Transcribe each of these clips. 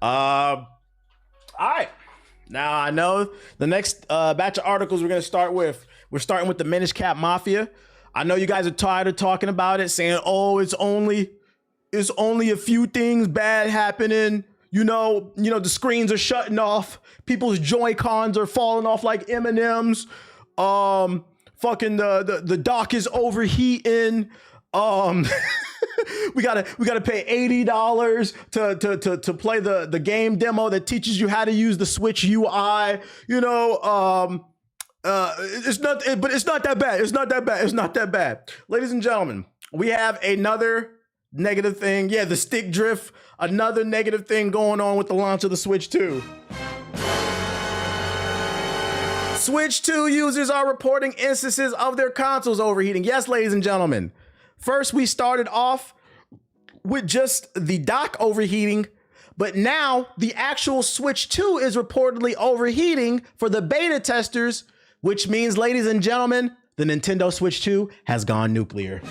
All right. Now I know the next batch of articles we're starting with the Minish Cap Mafia. I know you guys are tired of talking about it, saying, "Oh, it's only a few things bad happening." You know, the screens are shutting off. People's Joy-Cons are falling off like M&Ms. Fucking the dock is overheating. we gotta pay $80 to play the game demo that teaches you how to use the Switch UI. It's not that bad. It's not that bad. Ladies and gentlemen, we have another negative thing. Yeah, the stick drift. Another negative thing going on with the launch of the Switch 2. Switch 2 users are reporting instances of their consoles overheating. Yes, ladies and gentlemen. First, we started off with just the dock overheating, but now the actual Switch 2 is reportedly overheating for the beta testers, which means, ladies and gentlemen, the Nintendo Switch 2 has gone nuclear.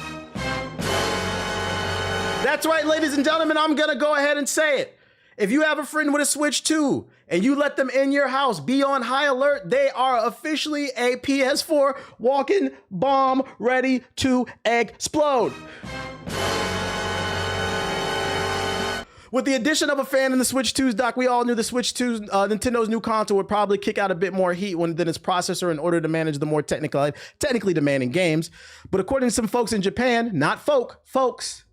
That's right, ladies and gentlemen, I'm gonna go ahead and say it. If you have a friend with a Switch 2 and you let them in your house, be on high alert. They are officially a PS4 walking bomb ready to explode. With the addition of a fan in the Switch 2's dock, we all knew the Switch 2's Nintendo's new console would probably kick out a bit more heat than its processor in order to manage the more technically demanding games. But according to some folks in Japan, not folks,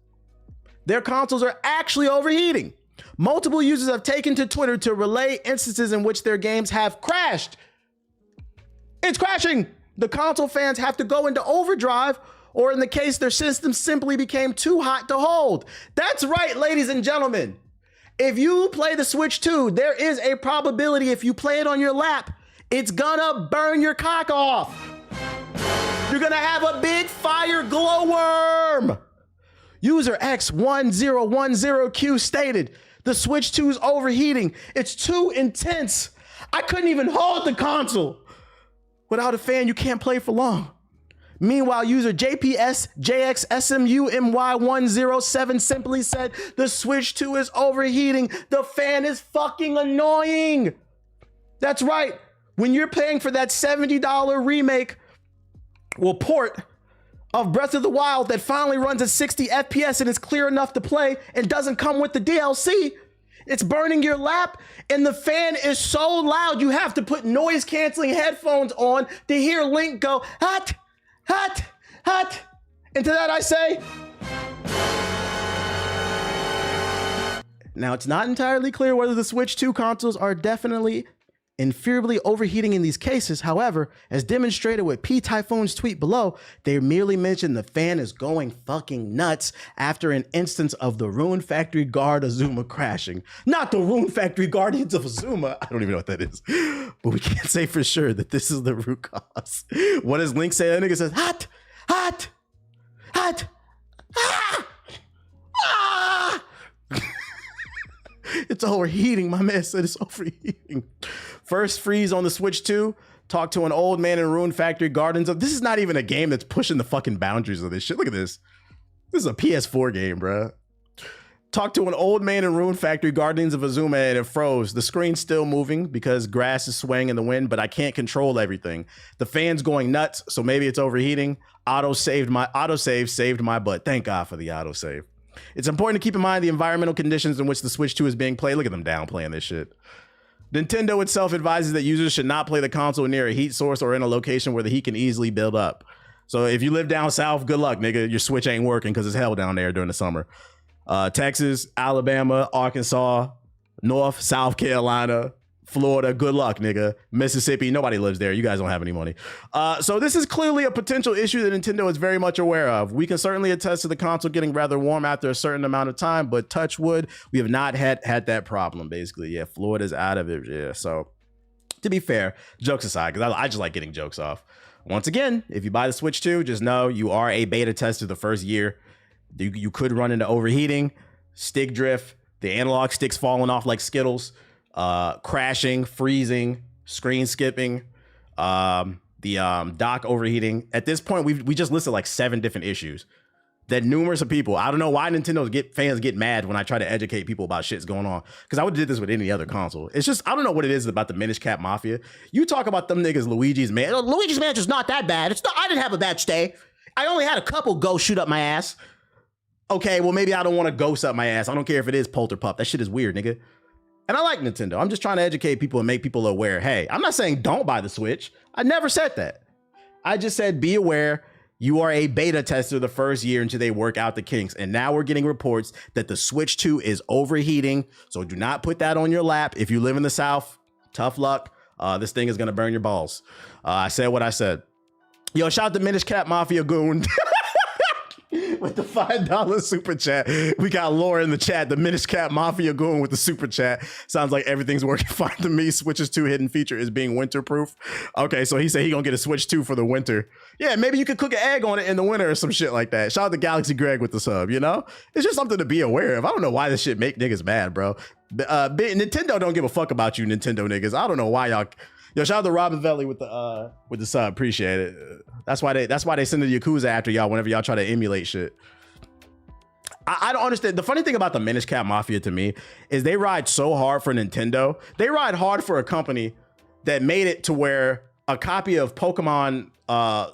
their consoles are actually overheating. Multiple users have taken to Twitter to relay instances in which their games have crashed. It's crashing. The console fans have to go into overdrive, or in the case, their system simply became too hot to hold. That's right, ladies and gentlemen. If you play the Switch 2, there is a probability if you play it on your lap, it's gonna burn your cock off. You're gonna have a big fire glowworm. User X1010Q stated, the Switch 2 is overheating. It's too intense. I couldn't even hold the console. Without a fan, you can't play for long. Meanwhile, user JPSJXSMUMY107 simply said, the Switch 2 is overheating. The fan is fucking annoying. That's right. When you're paying for that $70 remake, port of Breath of the Wild that finally runs at 60 FPS and is clear enough to play and doesn't come with the DLC, it's burning your lap, and the fan is so loud you have to put noise canceling headphones on to hear Link go, hot, hot, hot. And to that I say, now it's not entirely clear whether the Switch 2 consoles are definitely inferiorly overheating in these cases. However, as demonstrated with P Typhoon's tweet below, they merely mentioned the fan is going fucking nuts after an instance of the Rune Factory Guard Azuma crashing. Not the Rune Factory Guardians of Azuma. I don't even know what that is. But we can't say for sure that this is the root cause. What does Link say? That nigga says, hot, hot, hot, ah, ah. It's overheating. My man said it's overheating. First freeze on the Switch 2. Talk to an old man in Rune Factory Gardens of. This is not even a game that's pushing the fucking boundaries of this shit. Look at this. This is a PS4 game, bruh. Talk to an old man in Rune Factory Gardens of Azuma and it froze. The screen's still moving because grass is swaying in the wind, but I can't control everything. The fan's going nuts, so maybe it's overheating. Autosave saved my butt. Thank God for the autosave. It's important to keep in mind the environmental conditions in which the Switch 2 is being played. Look at them downplaying this shit. Nintendo itself advises that users should not play the console near a heat source or in a location where the heat can easily build up. So if you live down south, good luck, nigga. Your Switch ain't working because it's hell down there during the summer. Texas, Alabama, Arkansas, North, South Carolina, Florida, good luck, nigga. Mississippi, nobody lives there. You guys don't have any money. So this is clearly a potential issue that Nintendo is very much aware of. We can certainly attest to the console getting rather warm after a certain amount of time, but touch wood, we have not had that problem, basically. Yeah, Florida's out of it. Yeah, so to be fair, jokes aside, because I just like getting jokes off. Once again, if you buy the Switch 2, just know you are a beta tester the first year. You could run into overheating, stick drift, the analog sticks falling off like Skittles, crashing, freezing, screen skipping, the dock overheating. At this point, we just listed like 7 different issues. that numerous of people, I don't know why fans get mad when I try to educate people about shit's going on. Because I would have did this with any other console. It's just, I don't know what it is about the Minish Cap Mafia. You talk about them niggas, Luigi's Mansion's not that bad. I didn't have a bad stay. I only had a couple ghosts shoot up my ass. Okay, well, maybe I don't want to ghost up my ass. I don't care if it is Polterpup. That shit is weird, nigga. And I like Nintendo. I'm just trying to educate people and make people aware. Hey, I'm not saying don't buy the Switch. I never said that. I just said be aware. You are a beta tester the first year until they work out the kinks. And now we're getting reports that the Switch 2 is overheating. So do not put that on your lap. If you live in the South, tough luck. This thing is going to burn your balls. I said what I said. Yo, shout out to Minish Cap Mafia Goon. With the $5 super chat. We got Laura in the chat. The Minish Cap Mafia Goon with the super chat. Sounds like everything's working fine to me. Switch's 2 hidden feature is being winter-proof. Okay, so he said he gonna get a Switch 2 for the winter. Yeah, maybe you could cook an egg on it in the winter or some shit like that. Shout out to Galaxy Greg with the sub, you know? It's just something to be aware of. I don't know why this shit make niggas mad, bro. Nintendo don't give a fuck about you, Nintendo niggas. I don't know why y'all... Yo, shout out to Robin Velli with the sub. Appreciate it. That's why they send the Yakuza after y'all whenever y'all try to emulate shit. I don't understand. The funny thing about the Minish Cap Mafia to me is they ride so hard for Nintendo. They ride hard for a company that made it to where a copy of Pokemon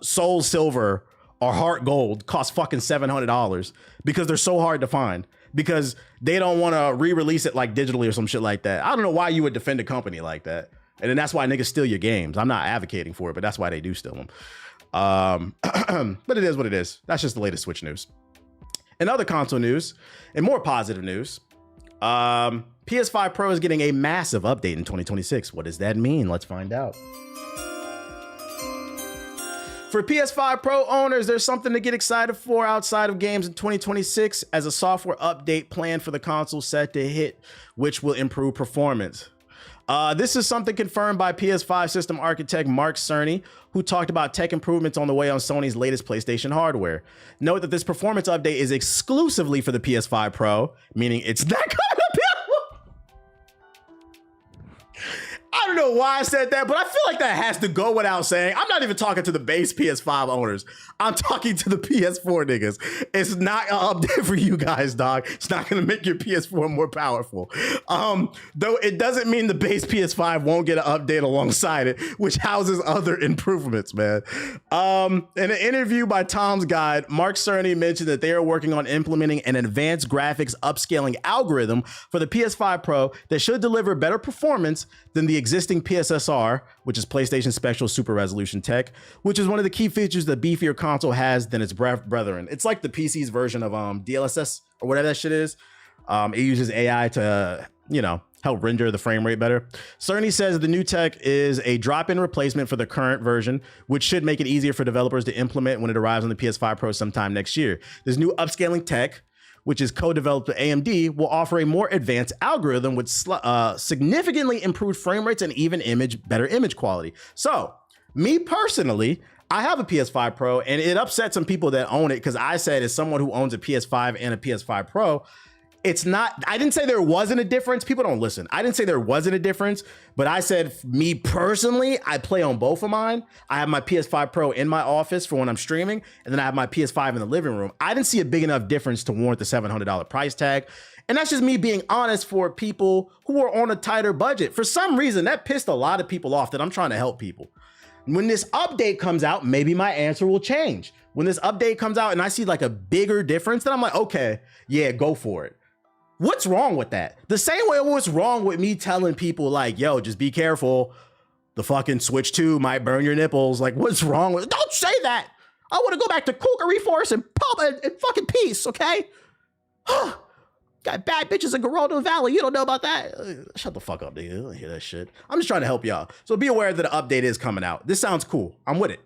Soul Silver or Heart Gold costs fucking $700 because they're so hard to find. Because they don't want to re-release it like digitally or some shit like that. I don't know why you would defend a company like that. And then that's why niggas steal your games. I'm not advocating for it, but that's why they do steal them. But it is what it is. That's just the latest Switch news. In other console news, and more positive news, PS5 Pro is getting a massive update in 2026. What does that mean? Let's find out. For PS5 Pro owners, there's something to get excited for outside of games in 2026 as a software update planned for the console set to hit, which will improve performance. This is something confirmed by PS5 system architect Mark Cerny, who talked about tech improvements on the way on Sony's latest PlayStation hardware. Note that this performance update is exclusively for the PS5 Pro, meaning it's not gonna be... I don't know why I said that, but I feel like that has to go without saying. I'm not even talking to the base PS5 owners. I'm talking to the PS4 niggas. It's not an update for you guys, dog. It's not going to make your PS4 more powerful. Though it doesn't mean the base PS5 won't get an update alongside it, which houses other improvements, man. In an interview by Tom's Guide, Mark Cerny mentioned that they are working on implementing an advanced graphics upscaling algorithm for the PS5 Pro that should deliver better performance than the existing PSSR, which is PlayStation Special Super Resolution Tech, which is one of the key features the beefier console has than its brethren. It's like the PC's version of DLSS or whatever that shit is. It uses AI to, help render the frame rate better. Cerny says the new tech is a drop-in replacement for the current version, which should make it easier for developers to implement when it arrives on the PS5 Pro sometime next year. This new upscaling tech, which is co-developed with AMD, will offer a more advanced algorithm with significantly improved frame rates and even better image quality. So, me personally, I have a PS5 Pro, and it upset some people that own it because I said, as someone who owns a PS5 and a PS5 Pro, it's not, I didn't say there wasn't a difference. People don't listen. I didn't say there wasn't a difference, but I said, me personally, I play on both of mine. I have my PS5 Pro in my office for when I'm streaming, and then I have my PS5 in the living room. I didn't see a big enough difference to warrant the $700 price tag. And that's just me being honest for people who are on a tighter budget. For some reason, that pissed a lot of people off that I'm trying to help people. When this update comes out, maybe my answer will change. When this update comes out and I see like a bigger difference, then I'm like, okay, yeah, go for it. What's wrong with that? The same way what's wrong with me telling people like, yo, just be careful. The fucking Switch 2 might burn your nipples. Like, what's wrong with it? Don't say that. I want to go back to Cookery Force and pub and fucking peace, okay? Got bad bitches in Geraldo Valley. You don't know about that? Shut the fuck up, nigga. I don't hear that shit. I'm just trying to help y'all. So be aware that the update is coming out. This sounds cool. I'm with it.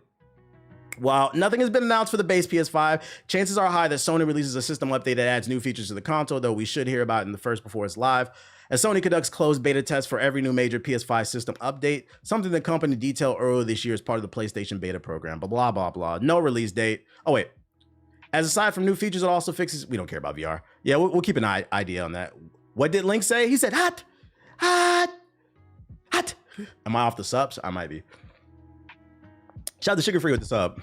While nothing has been announced for the base PS5, chances are high that Sony releases a system update that adds new features to the console, though we should hear about it in the first before it's live. As Sony conducts closed beta tests for every new major PS5 system update, something the company detailed earlier this year as part of the PlayStation beta program, blah, blah, blah. No release date. Oh, wait. As aside from new features, it also fixes... We don't care about VR. Yeah, we'll keep an idea on that. What did Link say? He said, hot, hot, hot. Am I off the subs? I might be. Shout out to Sugar Free with the sub.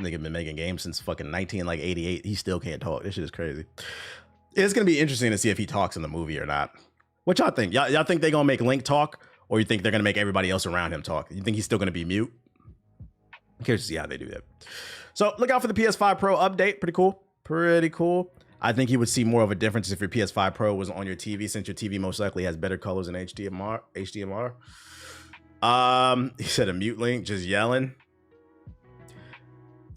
Nigga been making games since fucking 1988. He still can't talk. This shit is crazy. It's gonna be interesting to see if he talks in the movie or not. What y'all think? Y'all think they gonna make Link talk, or you think they're gonna make everybody else around him talk? You think he's still gonna be mute? I'm curious to see how they do that. So look out for the PS5 Pro update. Pretty cool. Pretty cool. I think you would see more of a difference if your PS5 Pro was on your TV, since your TV most likely has better colors than HDMR. He said a mute Link just yelling.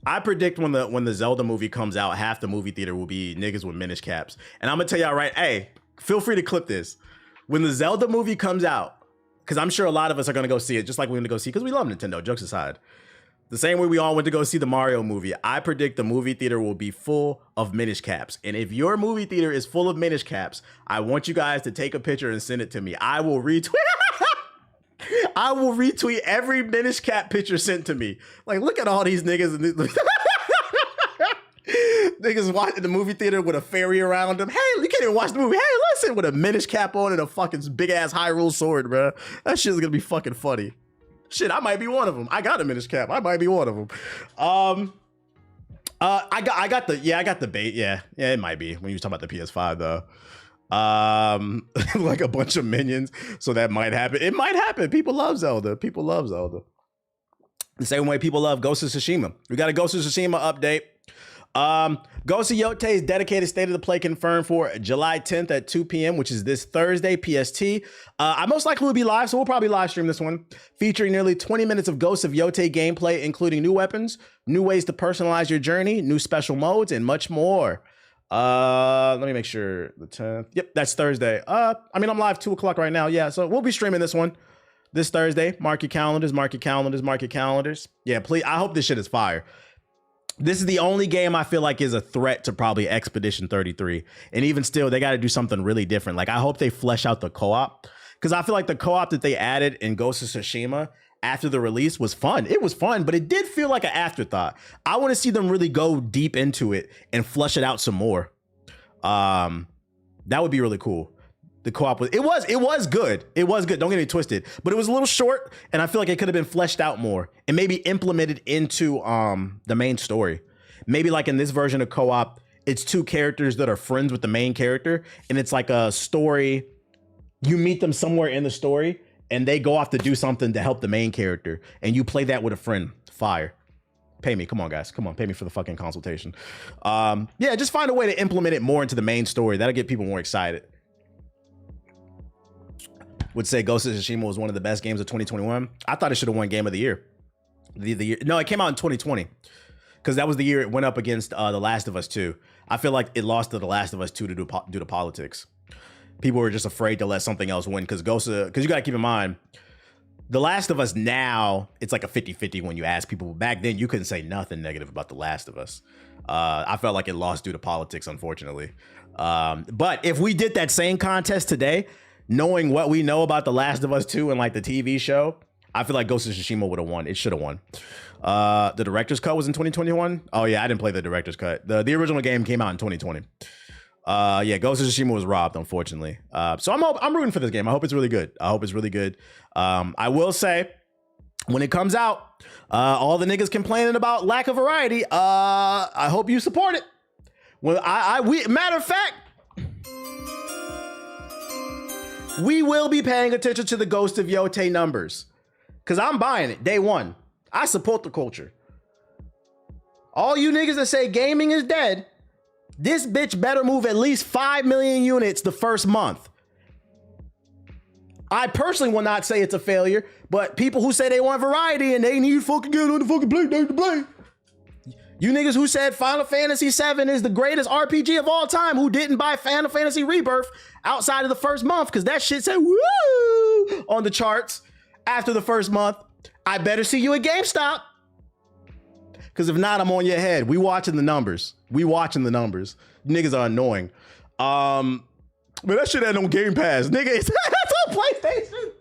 I predict when the Zelda movie comes out, half the movie theater will be niggas with Minish caps. And I'm gonna tell y'all right, hey, feel free to clip this. When the Zelda movie comes out, because I'm sure a lot of us are gonna go see it, just like we're gonna go see, because we love Nintendo, jokes aside. The same way we all went to go see the Mario movie, I predict the movie theater will be full of Minish caps. And if your movie theater is full of Minish caps, I want you guys to take a picture and send it to me. I will retweet. I will retweet every Minish cap picture sent to me. Like, look at all these niggas. Niggas watching the movie theater with a fairy around them. Hey, you can't even watch the movie. Hey, listen, with a Minish cap on and a fucking big ass Hyrule sword, bro. That shit's gonna be fucking funny. Shit, I might be one of them. I got a Minish cap. I might be one of them. I got the bait. Yeah, it might be when you was talking about the PS5 though. Like a bunch of minions, so that might happen. It might happen. People love Zelda. People love Zelda the same way people love Ghost of Tsushima. We got a Ghost of Tsushima update. Ghost of Yote's dedicated state of the play confirmed for July 10th at 2 p.m., which is this Thursday PST. I most likely will be live, so we'll probably live stream this one, featuring nearly 20 minutes of Ghost of Yote gameplay, including new weapons, new ways to personalize your journey, new special modes, and much more. Let me make sure the 10th. Yep, that's Thursday. I mean, I'm live 2 o'clock right now. Yeah, so we'll be streaming this one this Thursday. Mark your calendars, mark your calendars, mark your calendars. Yeah, please. I hope this shit is fire. This is the only game I feel like is a threat to probably Expedition 33. And even still, they got to do something really different. Like, I hope they flesh out the co-op, because I feel like the co-op that they added in Ghost of Tsushima after the release was fun. It was fun, but it did feel like an afterthought. I want to see them really go deep into it and flesh it out some more. That would be really cool. The co-op was, it was good. It was good. Don't get me twisted, but it was a little short, and I feel like it could have been fleshed out more and maybe implemented into the main story. Maybe like in this version of co-op, it's 2 characters that are friends with the main character, and it's like a story. You meet them somewhere in the story, and they go off to do something to help the main character, and you play that with a friend. Fire. Pay me. Come on, guys. Come on. Pay me for the fucking consultation. Yeah, just find a way to implement it more into the main story. That'll get people more excited. Would say Ghost of Tsushima was one of the best games of 2021. I thought it should have won Game of the Year. No, it came out in 2020, because that was the year it went up against The Last of Us 2. I feel like it lost to The Last of Us 2 due to politics. People were just afraid to let something else win, because you got to keep in mind, The Last of Us now, it's like a 50-50 when you ask people. Back then, you couldn't say nothing negative about The Last of Us. I felt like it lost due to politics, unfortunately. But if we did that same contest today, knowing what we know about The Last of Us 2 and like the TV show, I feel like Ghost of Tsushima would have won. It should have won. The director's cut was in 2021. Oh yeah, I didn't play the director's cut. The original game came out in 2020. Yeah, Ghost of Tsushima was robbed, unfortunately. So I'm rooting for this game. I hope it's really good. I will say, when it comes out, all the niggas complaining about lack of variety, I hope you support it. Well, matter of fact, we will be paying attention to the Ghost of Yote numbers, because I'm buying it day one. I support the culture. All you niggas that say gaming is dead, this bitch better move at least 5 million units the first month. I personally will not say it's a failure, but people who say they want variety and they need fucking get on the fucking play. You niggas who said Final Fantasy VII is the greatest RPG of all time, who didn't buy Final Fantasy Rebirth outside of the first month, because that shit said woo on the charts after the first month, I better see you at GameStop. Because if not, I'm on your head. We watching the numbers. Niggas are annoying. But that shit ain't on Game Pass. Nigga, it's on PlayStation.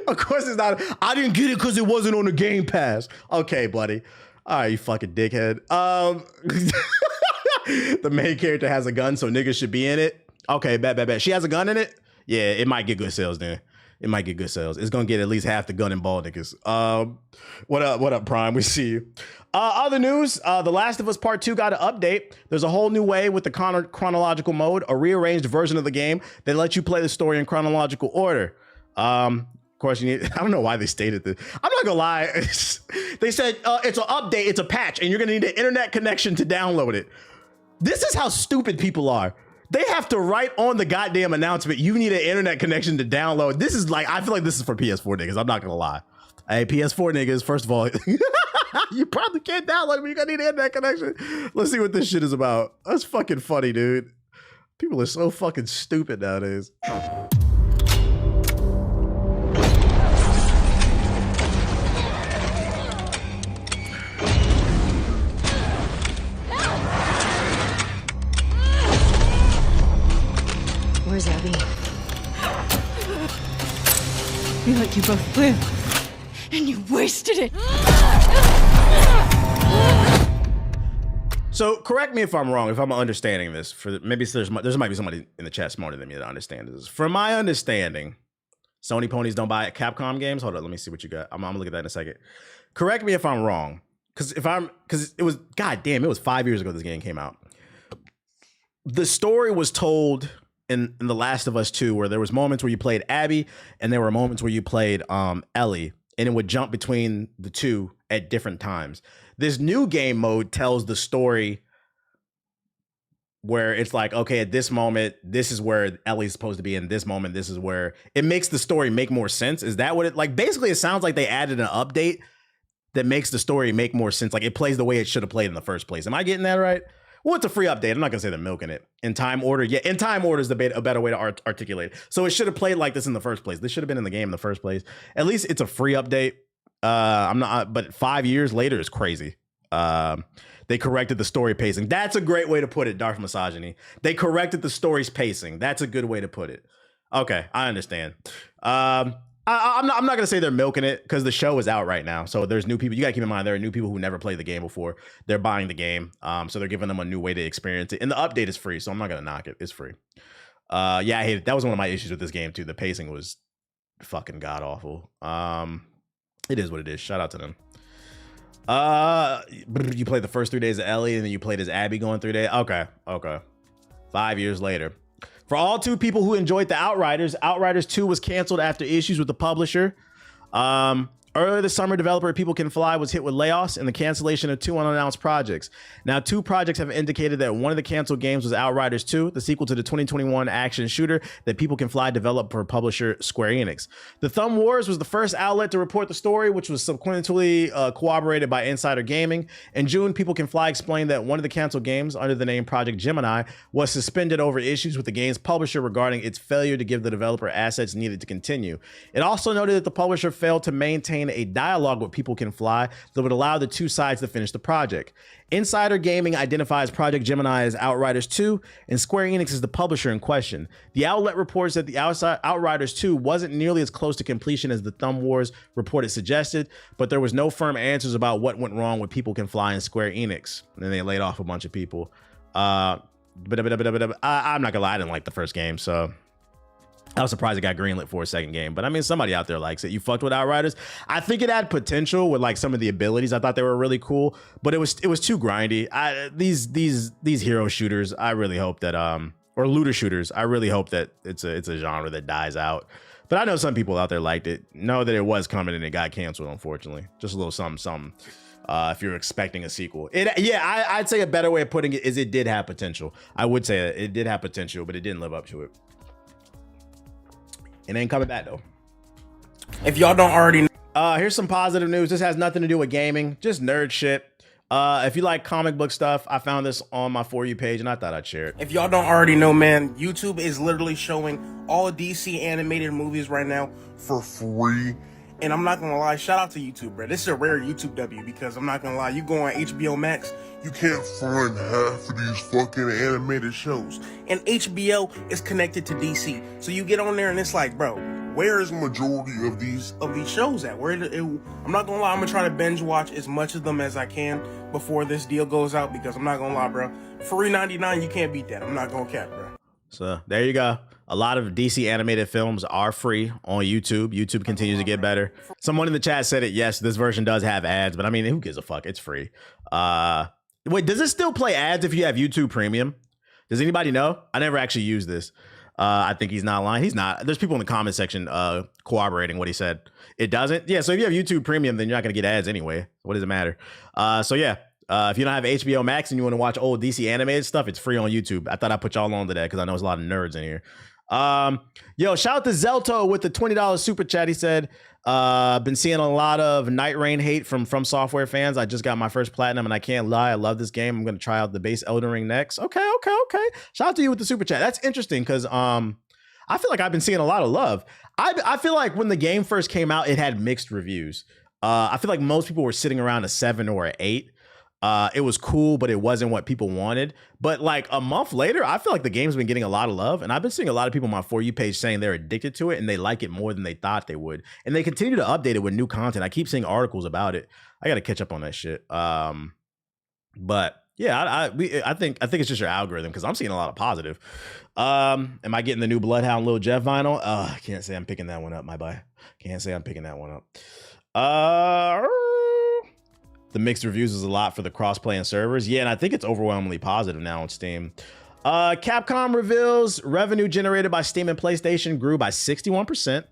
Of course it's not. I didn't get it because it wasn't on the Game Pass. Okay, buddy. All right, you fucking dickhead. The main character has a gun, so niggas should be in it. Okay, bet. She has a gun in it? Yeah, it might get good sales then. It might get good sales. It's gonna get at least half the gun and ball niggas. What up, Prime? We see you. Other news, The Last of Us Part 2 got an update. There's a whole new way with the chronological mode, a rearranged version of the game that lets you play the story in chronological order. Of course, I don't know why they stated this. I'm not gonna lie. They said it's an update, it's a patch, and you're gonna need an internet connection to download it. This is how stupid people are. They have to write on the goddamn announcement, you need an internet connection to download. This is like, I feel like this is for PS4 niggas. I'm not gonna lie. Hey, PS4 niggas, first of all, you probably can't download it, but you're gonna need an internet connection. Let's see what this shit is about. That's fucking funny, dude. People are so fucking stupid nowadays. Where's Abby? We let you both live, and you wasted it. So correct me if I'm wrong, if I'm understanding this. Maybe there might be somebody in the chat smarter than me that understands this. From my understanding, Sony ponies don't buy Capcom games. Hold on, let me see what you got. I'm gonna look at that in a second. Correct me if I'm wrong, because it was, goddamn, it was 5 years ago this game came out. The story was told in The Last of Us 2, where there was moments where you played Abby and there were moments where you played Ellie, and it would jump between the two at different times. This new game mode tells the story where it's like, okay, at this moment, this is where Ellie's supposed to be. In this moment, this is where it makes the story make more sense. Is that what it, like, basically it sounds like they added an update that makes the story make more sense. Like it plays the way it should have played in the first place. Am I getting that right? Well, it's a free update. I'm not gonna say they're milking it. In time order, yeah, in time order is a better way to articulate it. So it should have played like this in the first place. This should have been in the game in the first place. At least it's a free update. But 5 years later is crazy. They corrected the story pacing. That's a great way to put it, Darth Misogyny. They corrected the story's pacing. That's a good way to put it. Okay, I understand. I'm not gonna say they're milking it because the show is out right now. So there's new people. You gotta keep in mind there are new people who never played the game before. They're buying the game, so they're giving them a new way to experience it. And the update is free, so I'm not gonna knock it. It's free. Yeah, I hate it. That was one of my issues with this game too. The pacing was fucking god awful. It is what it is. Shout out to them. You played the first 3 days of Ellie, and then you played as Abby going 3 days. Okay. 5 years later. For all two people who enjoyed the Outriders, Outriders 2 was canceled after issues with the publisher. Earlier this summer, developer People Can Fly was hit with layoffs and the cancellation of 2 unannounced projects. Now, 2 projects have indicated that one of the canceled games was Outriders 2, the sequel to the 2021 action shooter that People Can Fly developed for publisher Square Enix. The Thumb Wars was the first outlet to report the story, which was subsequently corroborated by Insider Gaming. In June, People Can Fly explained that one of the canceled games, under the name Project Gemini, was suspended over issues with the game's publisher regarding its failure to give the developer assets needed to continue. It also noted that the publisher failed to maintain a dialogue with People Can Fly that would allow the 2 sides to finish the project. Insider Gaming identifies Project Gemini as Outriders 2, and Square Enix is the publisher in question. The outlet reports that the Outriders 2 wasn't nearly as close to completion as the Thumb Wars report suggested, but there was no firm answers about what went wrong with People Can Fly and Square Enix. And then they laid off a bunch of people. I'm not gonna lie, I didn't like the first game, so I was surprised it got greenlit for a second game. But I mean, somebody out there likes it. You fucked with Outriders. I think it had potential with like some of the abilities. I thought they were really cool, but it was too grindy. These hero shooters, I really hope that or looter shooters, I really hope that it's a genre that dies out. But I know some people out there liked it. Know that it was coming and it got canceled, unfortunately. Just a little something. If you're expecting a sequel. I'd say a better way of putting it is it did have potential. I would say it did have potential, but it didn't live up to it. It ain't coming back though. If y'all don't already know. Here's some positive news. This has nothing to do with gaming, just nerd shit. If you like comic book stuff, I found this on my For You page and I thought I'd share it. If y'all don't already know, man, YouTube is literally showing all DC animated movies right now for free. And I'm not gonna lie, shout out to YouTube, bro. This is a rare YouTube W because I'm not gonna lie, you go on HBO Max, you can't find half of these fucking animated shows. And HBO is connected to DC. So you get on there and it's like, bro, where is majority of these shows at? I'm not gonna lie, I'm gonna try to binge watch as much of them as I can before this deal goes out because I'm not gonna lie, bro. For $3.99, you can't beat that. I'm not gonna cap, bro. So there you go. A lot of DC animated films are free on YouTube. YouTube continues to get better. Someone in the chat said it. Yes, this version does have ads, but I mean, who gives a fuck? It's free. Wait, does it still play ads if you have YouTube Premium? Does anybody know? I never actually used this. I think he's not lying. He's not. There's people in the comment section corroborating what he said. It doesn't? Yeah, so if you have YouTube Premium, then you're not going to get ads anyway. What does it matter? So yeah, if you don't have HBO Max and you want to watch old DC animated stuff, it's free on YouTube. I thought I'd put y'all on to that because I know there's a lot of nerds in here. Yo, shout out to Zelto with the $20 super chat. He said, been seeing a lot of Night Rain hate from Software fans. I just got my first platinum and I can't lie, I love this game. I'm gonna try out the base Elden Ring next. Okay. Shout out to you with the super chat. That's interesting because I feel like I've been seeing a lot of love. I feel like when the game first came out, it had mixed reviews. I feel like most people were sitting around a 7 or an 8. It was cool, but it wasn't what people wanted. But like a month later, I feel like the game's been getting a lot of love. And I've been seeing a lot of people on my For You page saying they're addicted to it and they like it more than they thought they would. And they continue to update it with new content. I keep seeing articles about it. I got to catch up on that shit. But yeah, I think it's just your algorithm because I'm seeing a lot of positive. Am I getting the new Bloodhound Lil Jeff vinyl? I can't say I'm picking that one up, my boy. Can't say I'm picking that one up. The mixed reviews is a lot for the crossplay and servers. Yeah, and I think it's overwhelmingly positive now on Steam. Capcom reveals revenue generated by Steam and PlayStation grew by 61%.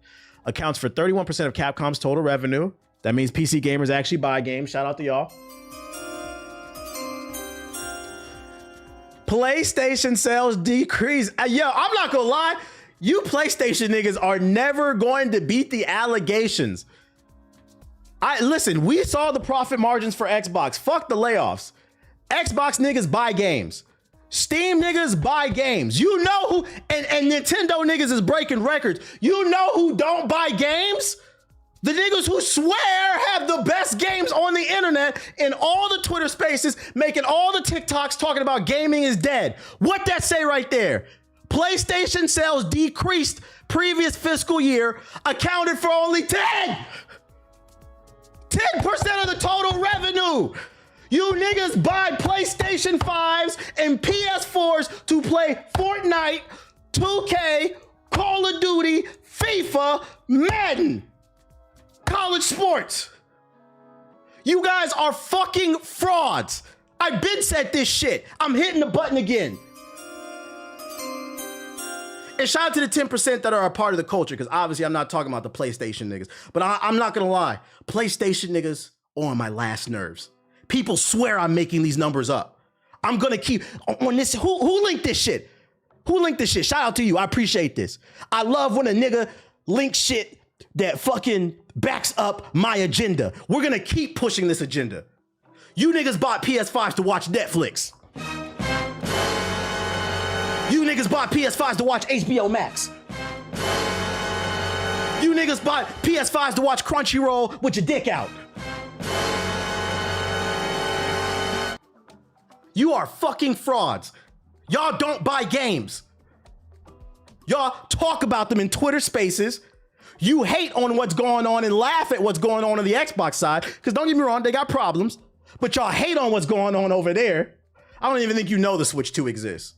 Accounts for 31% of Capcom's total revenue. That means PC gamers actually buy games. Shout out to y'all. PlayStation sales decrease. Yo, I'm not gonna lie. You PlayStation niggas are never going to beat the allegations. Listen, we saw the profit margins for Xbox. Fuck the layoffs. Xbox niggas buy games. Steam niggas buy games. You know who, and Nintendo niggas is breaking records. You know who don't buy games? The niggas who swear have the best games on the internet in all the Twitter spaces, making all the TikToks talking about gaming is dead. What that say right there? PlayStation sales decreased previous fiscal year, accounted for only 10% of the total revenue. You niggas buy PlayStation 5s and PS4s to play Fortnite, 2K, Call of Duty, FIFA, Madden, college sports. You guys are fucking frauds. I've been said this shit. I'm hitting the button again. And shout out to the 10% that are a part of the culture, because obviously I'm not talking about the PlayStation niggas. But I'm not gonna lie, PlayStation niggas are on my last nerves. People swear I'm making these numbers up. I'm gonna keep on this. Who linked this shit? Who linked this shit? Shout out to you. I appreciate this. I love when a nigga links shit that fucking backs up my agenda. We're gonna keep pushing this agenda. You niggas bought PS5s to watch Netflix. You niggas bought PS5s to watch HBO Max. You niggas bought PS5s to watch Crunchyroll with your dick out. You are fucking frauds. Y'all don't buy games. Y'all talk about them in Twitter spaces. You hate on what's going on and laugh at what's going on the Xbox side, because don't get me wrong, they got problems, but y'all hate on what's going on over there. I don't even think you know the Switch 2 exists.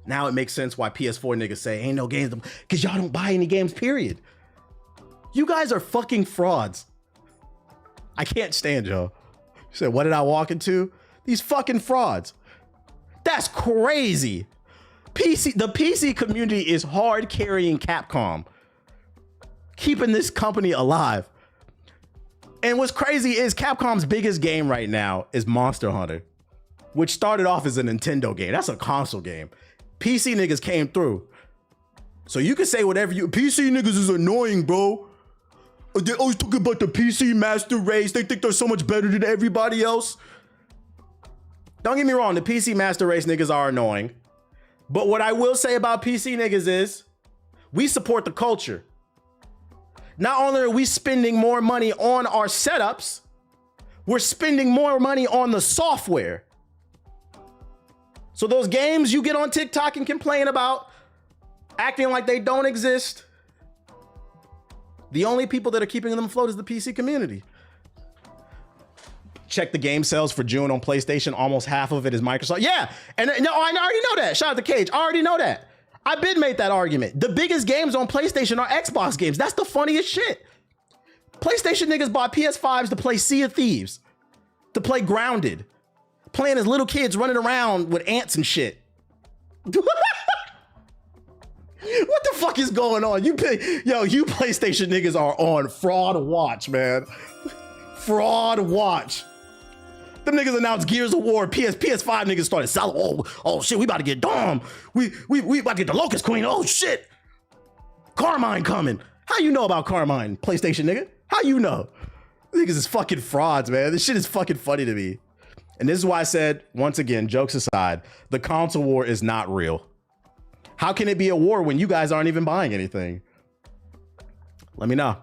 Now it makes sense why PS4 niggas say ain't no games, because y'all don't buy any games, period. You guys are fucking frauds. I can't stand y'all. You said, what did I walk into? These fucking frauds. That's crazy. The PC community is hard carrying Capcom, keeping this company alive. And what's crazy is Capcom's biggest game right now is Monster Hunter, which started off as a Nintendo game. That's a console game. PC niggas came through. So you can say whatever you... PC niggas is annoying, bro. They always talking about the PC master race. They think they're so much better than everybody else. Don't get me wrong. The PC master race niggas are annoying. But what I will say about PC niggas is we support the culture. Not only are we spending more money on our setups, we're spending more money on the software. So those games you get on TikTok and complain about, acting like they don't exist, the only people that are keeping them afloat is the PC community. Check the game sales for June on PlayStation. Almost half of it is Microsoft. Yeah, and no, I already know that. Shout out to Cage. I already know that. I've been made that argument. The biggest games on PlayStation are Xbox games. That's the funniest shit. PlayStation niggas bought PS5s to play Sea of Thieves, to play Grounded, playing as little kids running around with ants and shit. What the fuck is going on? You PlayStation niggas are on fraud watch, man. Fraud watch. Them niggas announced Gears of War. PS5 niggas started selling. Oh shit, we about to get Dom. We about to get the Locust Queen. Oh shit. Carmine coming. How you know about Carmine, PlayStation nigga? How you know? Niggas is fucking frauds, man. This shit is fucking funny to me. And this is why I said, once again, jokes aside, the console war is not real. How can it be a war when you guys aren't even buying anything? Let me know.